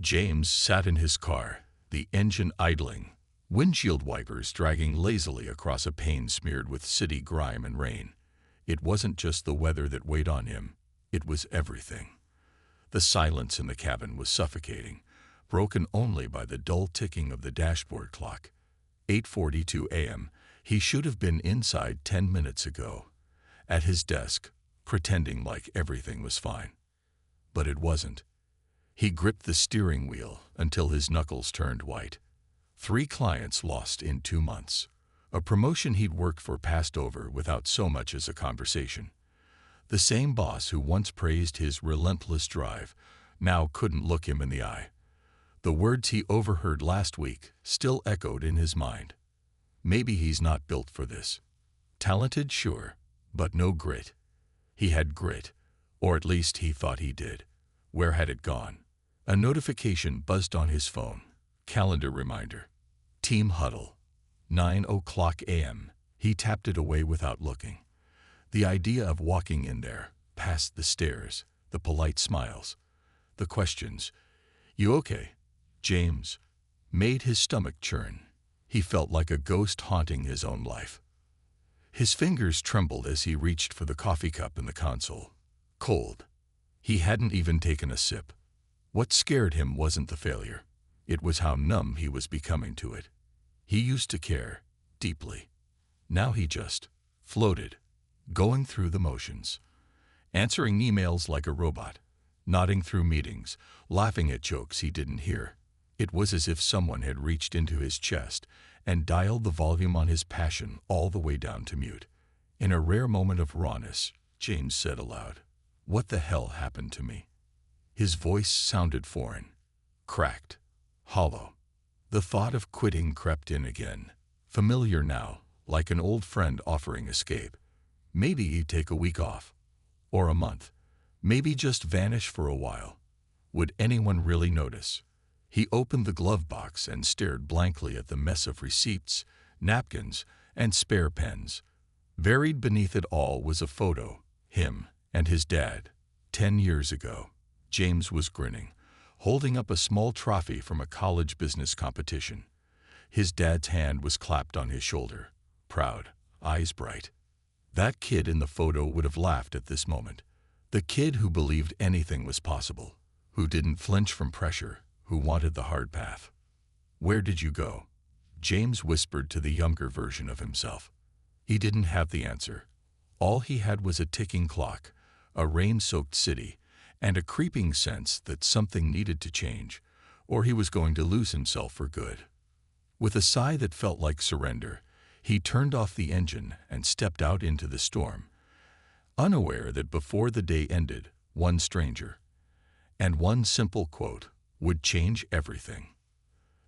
James sat in his car, the engine idling, windshield wipers dragging lazily across a pane smeared with city grime and rain. It wasn't just the weather that weighed on him, it was everything. The silence in the cabin was suffocating, broken only by the dull ticking of the dashboard clock. 8:42 a.m. He should have been inside 10 minutes ago, at his desk, pretending like everything was fine. But it wasn't. He gripped the steering wheel until his knuckles turned white. 3 clients lost in 2 months. A promotion he'd worked for passed over without so much as a conversation. The same boss who once praised his relentless drive now couldn't look him in the eye. The words he overheard last week still echoed in his mind. Maybe he's not built for this. Talented, sure, but no grit. He had grit, or at least he thought he did. Where had it gone? A notification buzzed on his phone. Calendar reminder. Team huddle. 9:00 a.m. He tapped it away without looking. The idea of walking in there, past the stares, the polite smiles, the questions, "You okay, James?" made his stomach churn. He felt like a ghost haunting his own life. His fingers trembled as he reached for the coffee cup in the console. Cold. He hadn't even taken a sip. What scared him wasn't the failure. It was how numb he was becoming to it. He used to care, deeply. Now he just floated, going through the motions, answering emails like a robot, nodding through meetings, laughing at jokes he didn't hear. It was as if someone had reached into his chest and dialed the volume on his passion all the way down to mute. In a rare moment of rawness, James said aloud, "What the hell happened to me?" His voice sounded foreign, cracked, hollow. The thought of quitting crept in again, familiar now, like an old friend offering escape. Maybe he'd take a week off, or a month, maybe just vanish for a while. Would anyone really notice? He opened the glove box and stared blankly at the mess of receipts, napkins, and spare pens. Buried beneath it all was a photo, him and his dad, 10 years ago. James was grinning, holding up a small trophy from a college business competition. His dad's hand was clapped on his shoulder, proud, eyes bright. That kid in the photo would have laughed at this moment. The kid who believed anything was possible, who didn't flinch from pressure, who wanted the hard path. "Where did you go?" James whispered to the younger version of himself. He didn't have the answer. All he had was a ticking clock, a rain-soaked city, and a creeping sense that something needed to change, or he was going to lose himself for good. With a sigh that felt like surrender, he turned off the engine and stepped out into the storm, unaware that before the day ended, one stranger and one simple quote would change everything.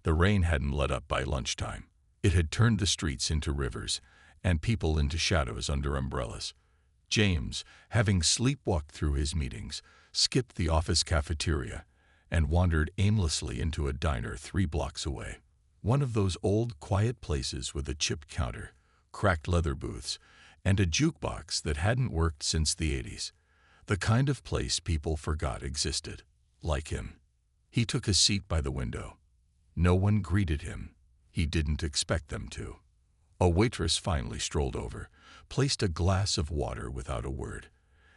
The rain hadn't let up by lunchtime. It had turned the streets into rivers and people into shadows under umbrellas. James, having sleepwalked through his meetings, skipped the office cafeteria and wandered aimlessly into a diner 3 blocks away. One of those old, quiet places with a chipped counter, cracked leather booths, and a jukebox that hadn't worked since the 80s. The kind of place people forgot existed, like him. He took a seat by the window. No one greeted him. He didn't expect them to. A waitress finally strolled over, placed a glass of water without a word,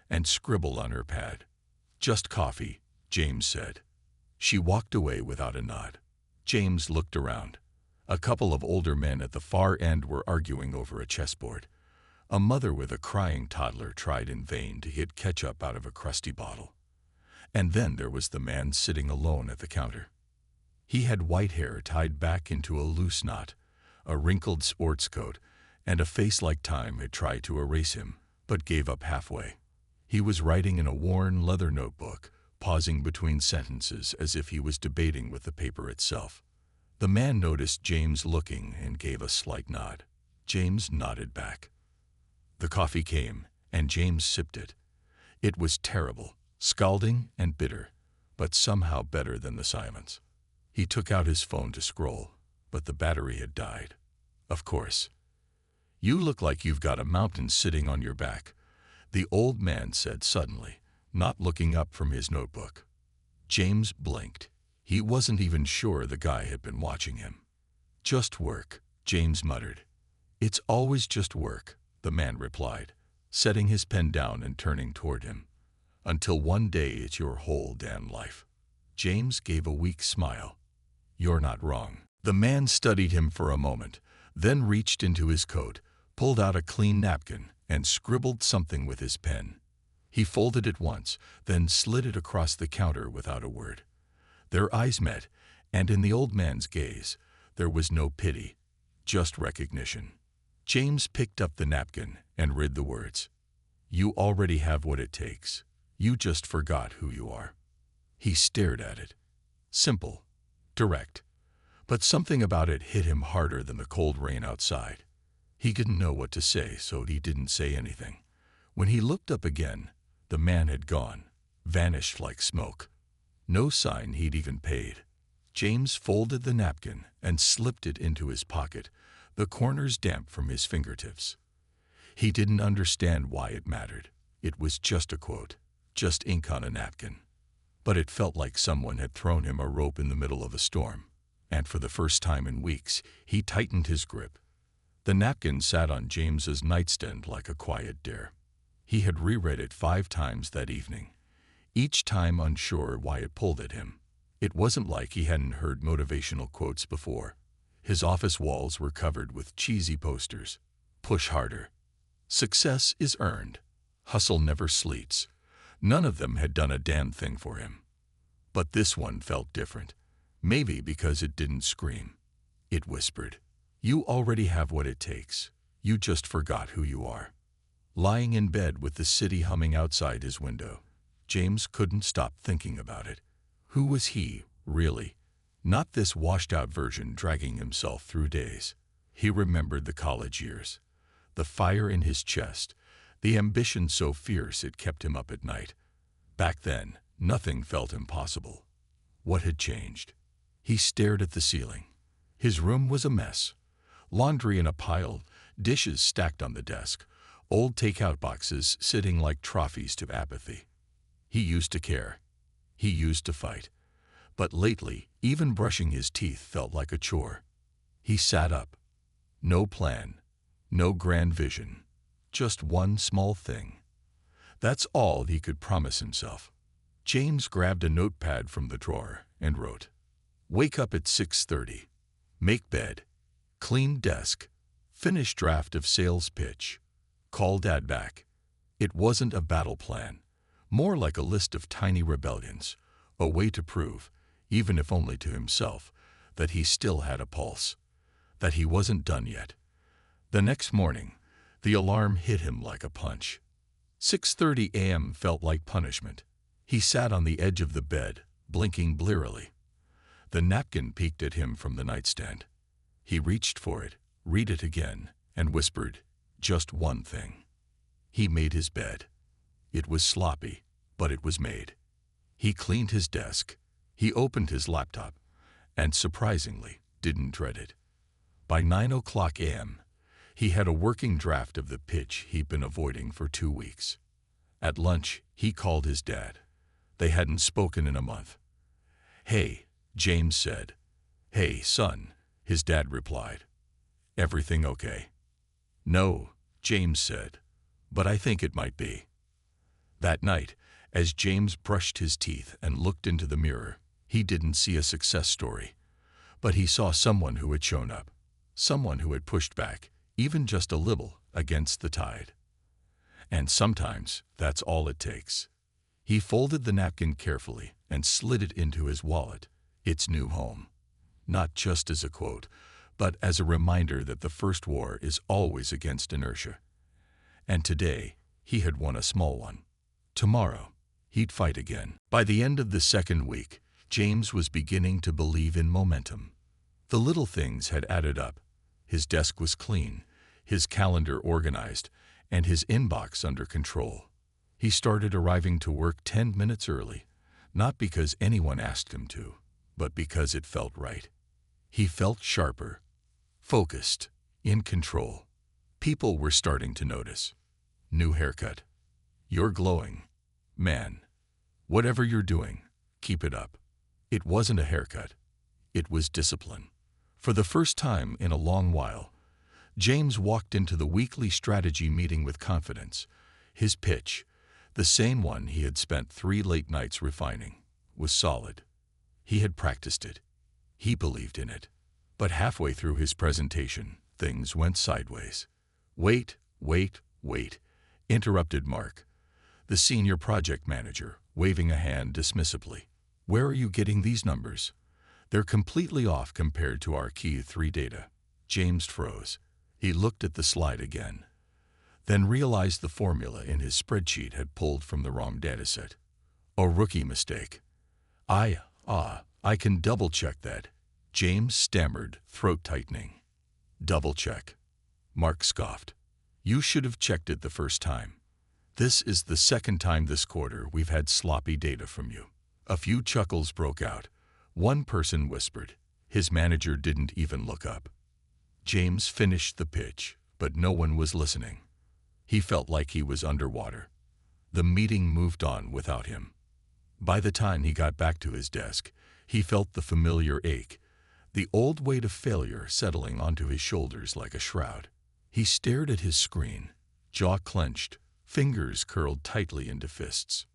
and scribbled on her pad. "Just coffee," James said. She walked away without a nod. James looked around. A couple of older men at the far end were arguing over a chessboard. A mother with a crying toddler tried in vain to get ketchup out of a crusty bottle. And then there was the man sitting alone at the counter. He had white hair tied back into a loose knot, a wrinkled sports coat, and a face like time had tried to erase him, but gave up halfway. He was writing in a worn leather notebook, pausing between sentences as if he was debating with the paper itself. The man noticed James looking and gave a slight nod. James nodded back. The coffee came, and James sipped it. It was terrible, scalding and bitter, but somehow better than the silence. He took out his phone to scroll, but the battery had died. Of course. "You look like you've got a mountain sitting on your back," the old man said suddenly, not looking up from his notebook. James blinked. He wasn't even sure the guy had been watching him. "Just work," James muttered. "It's always just work," the man replied, setting his pen down and turning toward him. "Until one day it's your whole damn life." James gave a weak smile. "You're not wrong." The man studied him for a moment, then reached into his coat, pulled out a clean napkin, and scribbled something with his pen. He folded it once, then slid it across the counter without a word. Their eyes met, and in the old man's gaze, there was no pity, just recognition. James picked up the napkin and read the words. "You already have what it takes. You just forgot who you are." He stared at it. Simple, direct, but something about it hit him harder than the cold rain outside. He didn't know what to say, so he didn't say anything. When he looked up again, the man had gone, vanished like smoke. No sign he'd even paid. James folded the napkin and slipped it into his pocket, the corners damp from his fingertips. He didn't understand why it mattered. It was just a quote, just ink on a napkin. But it felt like someone had thrown him a rope in the middle of a storm, and for the first time in weeks, he tightened his grip. The napkin sat on James's nightstand like a quiet dare. He had reread it 5 times that evening, each time unsure why it pulled at him. It wasn't like he hadn't heard motivational quotes before. His office walls were covered with cheesy posters. "Push harder. Success is earned. Hustle never sleeps." None of them had done a damn thing for him. But this one felt different. Maybe because it didn't scream. It whispered, "You already have what it takes. You just forgot who you are." Lying in bed with the city humming outside his window, James couldn't stop thinking about it. Who was he, really? Not this washed-out version dragging himself through days. He remembered the college years, the fire in his chest, the ambition so fierce it kept him up at night. Back then, nothing felt impossible. What had changed? He stared at the ceiling. His room was a mess. Laundry in a pile, dishes stacked on the desk, old takeout boxes sitting like trophies to apathy. He used to care. He used to fight. But lately, even brushing his teeth felt like a chore. He sat up. No plan, no grand vision, just one small thing. That's all he could promise himself. James grabbed a notepad from the drawer and wrote, "Wake up at 6:30. Make bed. Clean desk. Finish draft of sales pitch. Call Dad back." It wasn't a battle plan. More like a list of tiny rebellions, a way to prove, even if only to himself, that he still had a pulse, that he wasn't done yet. The next morning, the alarm hit him like a punch. 6:30 a.m. felt like punishment. He sat on the edge of the bed, blinking blearily. The napkin peeked at him from the nightstand. He reached for it, read it again, and whispered, "Just one thing." He made his bed. It was sloppy, but it was made. He cleaned his desk. He opened his laptop, and surprisingly, didn't dread it. By 9:00 a.m., he had a working draft of the pitch he'd been avoiding for 2 weeks. At lunch, he called his dad. They hadn't spoken in a month. "Hey," James said. "Hey, son," his dad replied. "Everything okay?" "No," James said, "but I think it might be." That night, as James brushed his teeth and looked into the mirror, he didn't see a success story. But he saw someone who had shown up, someone who had pushed back, even just a little, against the tide. And sometimes that's all it takes. He folded the napkin carefully and slid it into his wallet, its new home. Not just as a quote, but as a reminder that the first war is always against inertia. And today, he had won a small one. Tomorrow, he'd fight again. By the end of the second week, James was beginning to believe in momentum. The little things had added up. His desk was clean, his calendar organized, and his inbox under control. He started arriving to work 10 minutes early, not because anyone asked him to, but because it felt right. He felt sharper, focused, in control. People were starting to notice. "New haircut. You're glowing. Man, whatever you're doing, keep it up." It wasn't a haircut. It was discipline. For the first time in a long while, James walked into the weekly strategy meeting with confidence. His pitch, the same one he had spent 3 late nights refining, was solid. He had practiced it. He believed in it. But halfway through his presentation, things went sideways. "Wait, wait, wait," interrupted Mark, the senior project manager, waving a hand dismissively. "Where are you getting these numbers? They're completely off compared to our key 3 data." James froze. He looked at the slide again, then realized the formula in his spreadsheet had pulled from the wrong dataset. A rookie mistake. I can double-check that," James stammered, throat tightening. "Double-check?" Mark scoffed. "You should have checked it the first time. This is the second time this quarter we've had sloppy data from you." A few chuckles broke out. One person whispered. His manager didn't even look up. James finished the pitch, but no one was listening. He felt like he was underwater. The meeting moved on without him. By the time he got back to his desk, he felt the familiar ache, the old weight of failure settling onto his shoulders like a shroud. He stared at his screen, jaw clenched, fingers curled tightly into fists.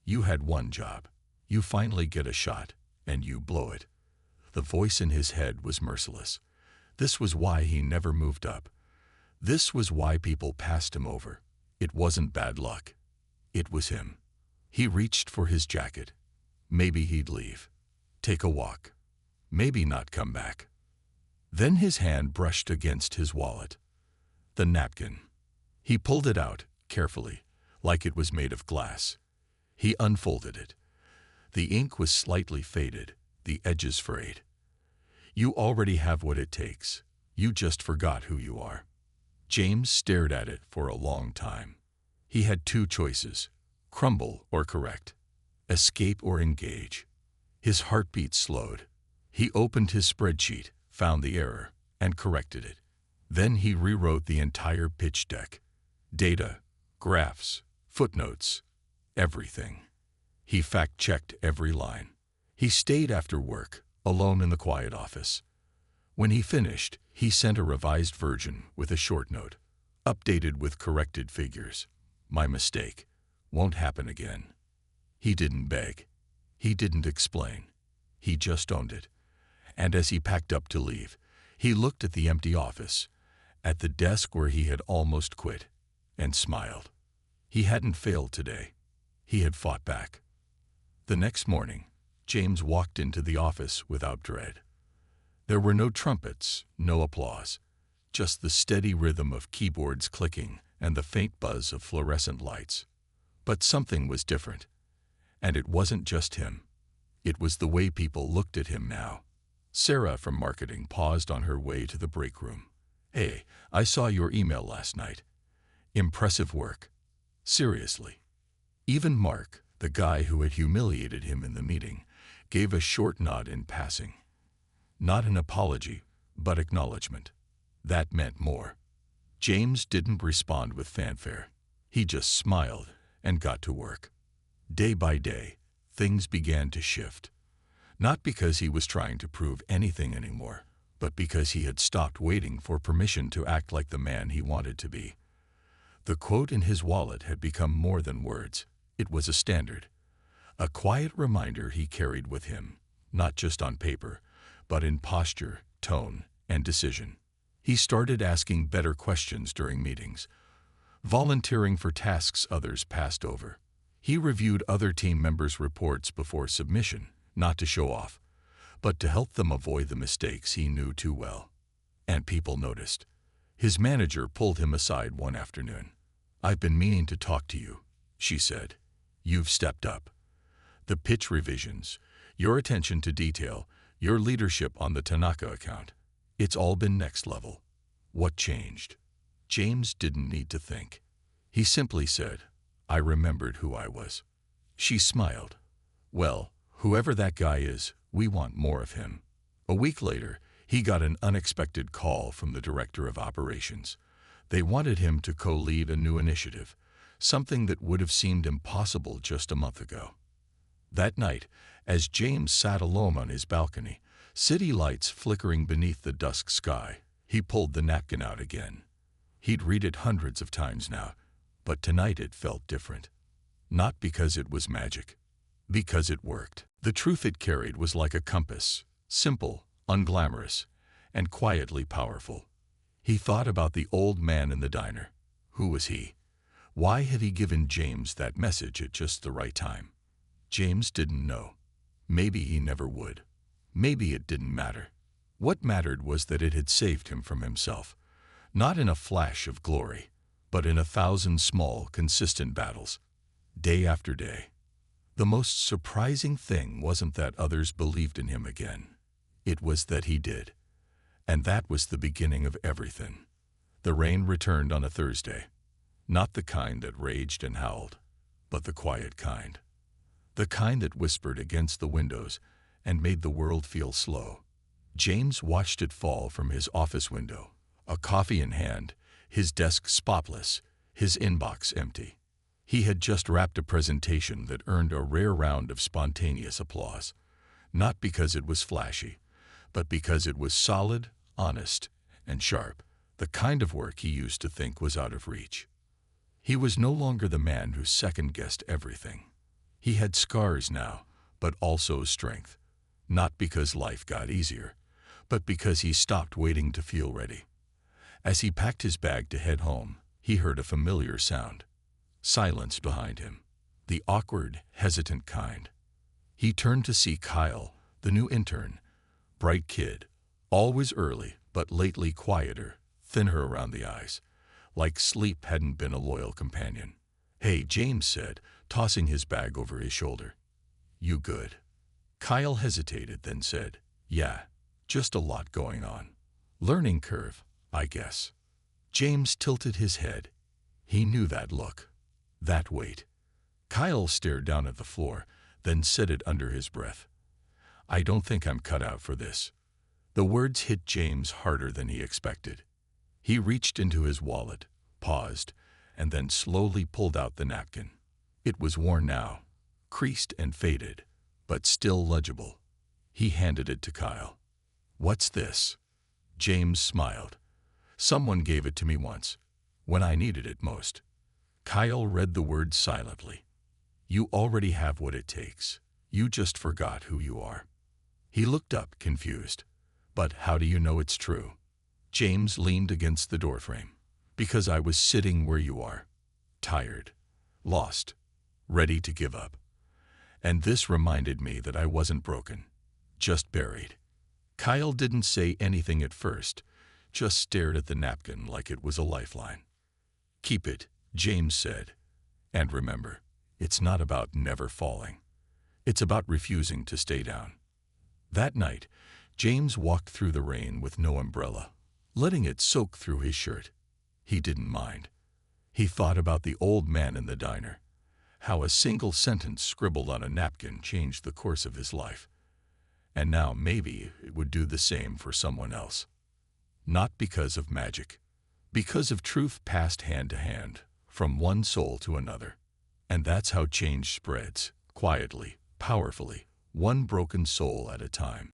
"You had one job. You finally get a shot, and you blow it." The voice in his head was merciless. This was why he never moved up. This was why people passed him over. It wasn't bad luck. It was him. He reached for his jacket. Maybe he'd leave. Take a walk. Maybe not come back. Then his hand brushed against his wallet. The napkin. He pulled it out, carefully, like it was made of glass. He unfolded it. The ink was slightly faded, the edges frayed. "You already have what it takes. You just forgot who you are." James stared at it for a long time. He had 2 choices: crumble or correct, escape or engage. His heartbeat slowed. He opened his spreadsheet, found the error, and corrected it. Then he rewrote the entire pitch deck. Data, graphs, footnotes, everything. He fact-checked every line. He stayed after work, alone in the quiet office. When he finished, he sent a revised version with a short note, updated with corrected figures. "My mistake. Won't happen again." He didn't beg. He didn't explain. He just owned it. And as he packed up to leave, he looked at the empty office, at the desk where he had almost quit, and smiled. He hadn't failed today. He had fought back. The next morning, James walked into the office without dread. There were no trumpets, no applause, just the steady rhythm of keyboards clicking and the faint buzz of fluorescent lights. But something was different. And it wasn't just him. It was the way people looked at him now. Sarah from marketing paused on her way to the break room. "Hey, I saw your email last night. Impressive work. Seriously." Even Mark, the guy who had humiliated him in the meeting, gave a short nod in passing. Not an apology, but acknowledgement. That meant more. James didn't respond with fanfare. He just smiled and got to work. Day by day, things began to shift. Not because he was trying to prove anything anymore, but because he had stopped waiting for permission to act like the man he wanted to be. The quote in his wallet had become more than words. It was a standard. A quiet reminder he carried with him, not just on paper, but in posture, tone, and decision. He started asking better questions during meetings, volunteering for tasks others passed over. He reviewed other team members' reports before submission, not to show off, but to help them avoid the mistakes he knew too well. And people noticed. His manager pulled him aside one afternoon. "I've been meaning to talk to you," she said. "You've stepped up. The pitch revisions, your attention to detail, your leadership on the Tanaka account. It's all been next level." What changed? James didn't need to think. He simply said, "I remembered who I was." She smiled. "Well, whoever that guy is, we want more of him." A week later, he got an unexpected call from the director of operations. They wanted him to co-lead a new initiative, something that would have seemed impossible just a month ago. That night, As James sat alone on his balcony, city lights flickering beneath the dusk sky, he pulled the napkin out again. He'd read it hundreds of times now, but tonight it felt different. Not because it was magic, because it worked. The truth it carried was like a compass, simple, unglamorous, and quietly powerful. He thought about the old man in the diner. Who was he? Why had he given James that message at just the right time? James didn't know. Maybe he never would. Maybe it didn't matter. What mattered was that it had saved him from himself, not in a flash of glory, but in 1,000 small, consistent battles, day after day. The most surprising thing wasn't that others believed in him again. It was that he did. And that was the beginning of everything. The rain returned on a Thursday. Not the kind that raged and howled, but the quiet kind. The kind that whispered against the windows and made the world feel slow. James watched it fall from his office window, a coffee in hand, his desk spotless, his inbox empty. He had just wrapped a presentation that earned a rare round of spontaneous applause, not because it was flashy, but because it was solid, honest, and sharp, the kind of work he used to think was out of reach. He was no longer the man who second-guessed everything. He had scars now, but also strength, not because life got easier, but because he stopped waiting to feel ready. As he packed his bag to head home, he heard a familiar sound. Silence behind him, the awkward, hesitant kind. He turned to see Kyle, the new intern, bright kid, always early, but lately quieter, thinner around the eyes, like sleep hadn't been a loyal companion. "Hey," James said, tossing his bag over his shoulder. "You good?" Kyle hesitated, then said, "Yeah, just a lot going on. Learning curve, I guess." James tilted his head. He knew that look, that weight. Kyle stared down at the floor, then said it under his breath. "I don't think I'm cut out for this." The words hit James harder than he expected. He reached into his wallet, paused, and then slowly pulled out the napkin. It was worn now, creased and faded, but still legible. He handed it to Kyle. "What's this?" James smiled. "Someone gave it to me once, when I needed it most." Kyle read the words silently. "You already have what it takes. You just forgot who you are." He looked up, confused. "But how do you know it's true?" James leaned against the doorframe. "Because I was sitting where you are. Tired. Lost. Ready to give up. And this reminded me that I wasn't broken. Just buried." Kyle didn't say anything at first, just stared at the napkin like it was a lifeline. "Keep it," James said. "And remember, it's not about never falling. It's about refusing to stay down." That night, James walked through the rain with no umbrella, letting it soak through his shirt. He didn't mind. He thought about the old man in the diner, how a single sentence scribbled on a napkin changed the course of his life. And now maybe it would do the same for someone else. Not because of magic, because of truth passed hand to hand, from one soul to another. And that's how change spreads, quietly, powerfully, one broken soul at a time.